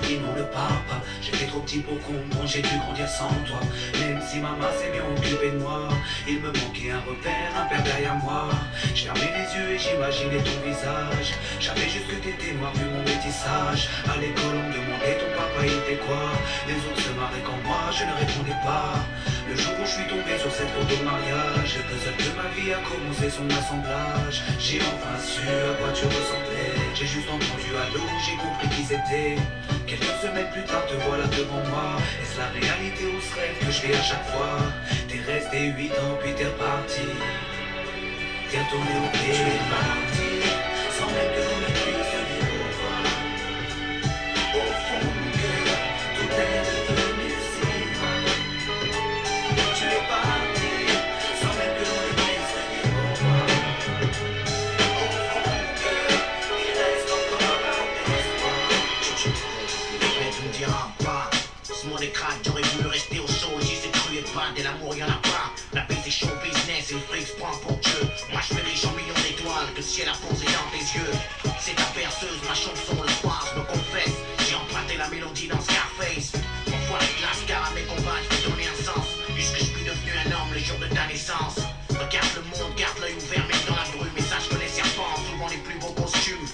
dit non, ne pars pas. J'étais trop petit pour comprendre, j'ai dû grandir sans toi. Même si maman s'est bien occupée de moi, il me manquait un repère, un père derrière moi. Je fermais les yeux et j'imaginais ton visage. J'avais juste que t'étais noir vu mon métissage. À l'école on me demandait ton papa il fait quoi. Les autres se marraient quand moi je ne répondais pas. Le jour où je suis tombé sur cette photo de mariage, le puzzle de ma vie a commencé son assemblage. J'ai enfin su à quoi tu ressemblais. J'ai juste entendu allô, j'ai compris qui c'était. Quelques semaines plus tard te voilà devant moi. Est-ce la réalité ou ce rêve que je fais à chaque fois? T'es resté 8 ans puis t'es reparti. T'es retourné au pied, t'es parti, sans même que l'on ne puisse te dire au revoir. Au fond de mon cœur, tout est devenu si loin. Tu es parti, sans même que l'on ne puisse te dire au revoir. Au fond de mon cœur, il reste encore un espoir. Mais tu me diras pas, ce monde est crade, j'aurais voulu rester au chaud. J'y sais cru et pas, de l'amour y'en a pas. La vie c'est show business et le fric se prend pour Dieu. Moi je fais riche en millions d'étoiles que le ciel a posé dans tes yeux. C'est ta berceuse, ma chanson le soir, je me confesse. J'ai emprunté la mélodie dans Scarface. Parfois je glace car à mes combats je peux donner un sens. Puisque je suis devenu un homme le jour de ta naissance. Regarde le monde, garde l'œil ouvert même dans la brume. Et sache que les serpents ont souvent les plus beaux costumes.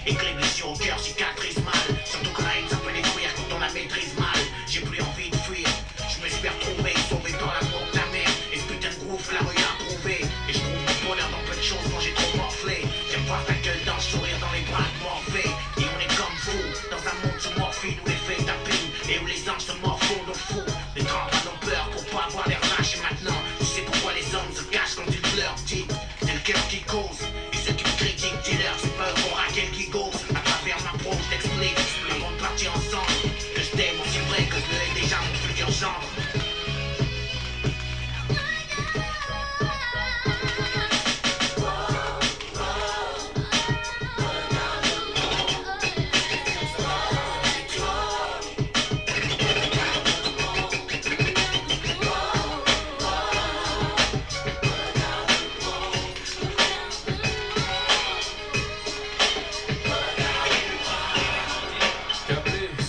Et que les blessures au cœur cicatrisent mal. Surtout que la haine ça peut détruire quand on la maîtrise mal. J'ai plus envie de fuir, je me suis retrouvé sauvé dans l'amour de la mer. Et ce putain de groove la rue a prouvé. Et je trouve mon bonheur dans peu de choses quand j'ai trop morflé. J'aime voir ta gueule dans le sourire dans les bras de Morphée. Et on est comme fou dans un monde sous morphine où les faits tapinent et où les anges se morfondent au fou. Les grands ont peur pour pas avoir l'air lâche. Et maintenant tu sais pourquoi les hommes se cachent quand ils pleurent. Dis, c'est le cœur qui cause. Et ceux qui me critiquent, dis-leur c'est peur pour Raquel qui cause. À travers ma pro je t'explique avant de partir ensemble que je t'aime aussi vrai que je le hais déjà mon futur gendre.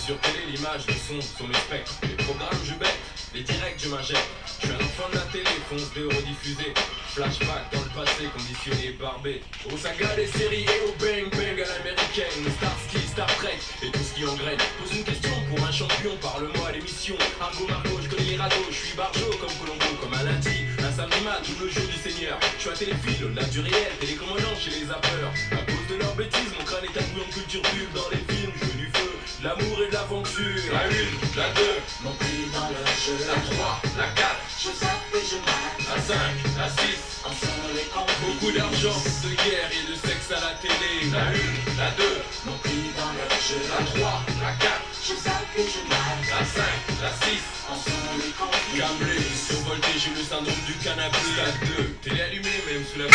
Sur télé, l'image, le son sont mes spectres. Les programmes, je bête, les directs, je m'injecte. Je suis un enfant de la télé, fonce de rediffusé. Flashback dans le passé, conditionné, barbé. Aux sagas, les séries et au bang bang à l'américaine. Starsky, Star Trek et tout ce qui engraine. Pose une question pour un champion, parle-moi à l'émission. Argo, Margot, je connais les radeaux. Je suis barjo comme Colombo, comme un lundi. Un samedi mat ou le jeu du Seigneur. Je suis un téléphile, au-delà du réel, télécommandant chez les zappeurs. À cause de leurs bêtises, mon crâne est tabouillon de culture pub dans les films. Je veux du feu, de l'amour et de l'aventure. La 1, la 2, Mon prix dans le jeu, la 3, la 4, je zappe et je mate. la 5, la 6. Ensemble les complices. Beaucoup d'argent, de guerre et de sexe à la télé. La 1, la 2, Mon prix dans le jeu, la 3, la 4, je zappe et je mate. la 5, la 6. Ensemble les complices. Câblé, survolté, j'ai le syndrome du canapé. Stade 2, télé allumée, même sous la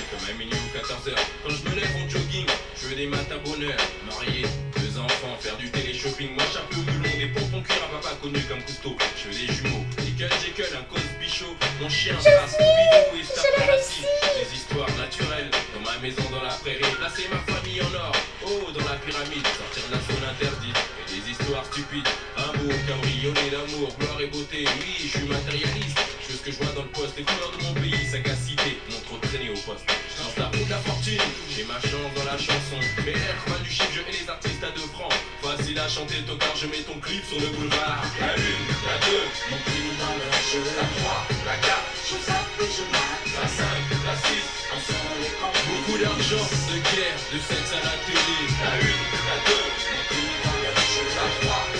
comme à minuit ou 14h. Quand je me lève en jogging, je veux des matins bonheur. Marié, 2 enfants, faire du télé-shopping. Moi, chapeau melon, des pompons cuir à papa connu comme Cousteau. Je veux des jumeaux, Nickel, Jekyll, un Cosby Show. Mon chien, Strass, Scooby-Doo et Star Palace. Des histoires naturelles, dans ma maison, dans la prairie. Placer ma famille en or, oh, dans la pyramide. Sortir de la zone interdite, et des histoires stupides. Un beau cabriolet d'amour, gloire et beauté. Oui, je suis matérialiste, je veux ce que je vois dans le poste. Les couleurs de mon pays, sagacité, mon trop traîné au poste. Je lance la roue de la fortune, j'ai ma chance dans la chanson. BR, mal du chiffre, je hais les artistes à 2 francs. Facile à chanter, tocard, je mets ton clip sur le boulevard. La 1, la 2, Mon prix dans le jeu, la 3, la 4, je zappe et je mate. la 5, la 6. Ensemble les complices. Beaucoup d'argent, de guerre, de sexe à la télé. La 1, la 2, Mon prix dans le jeu, la 3,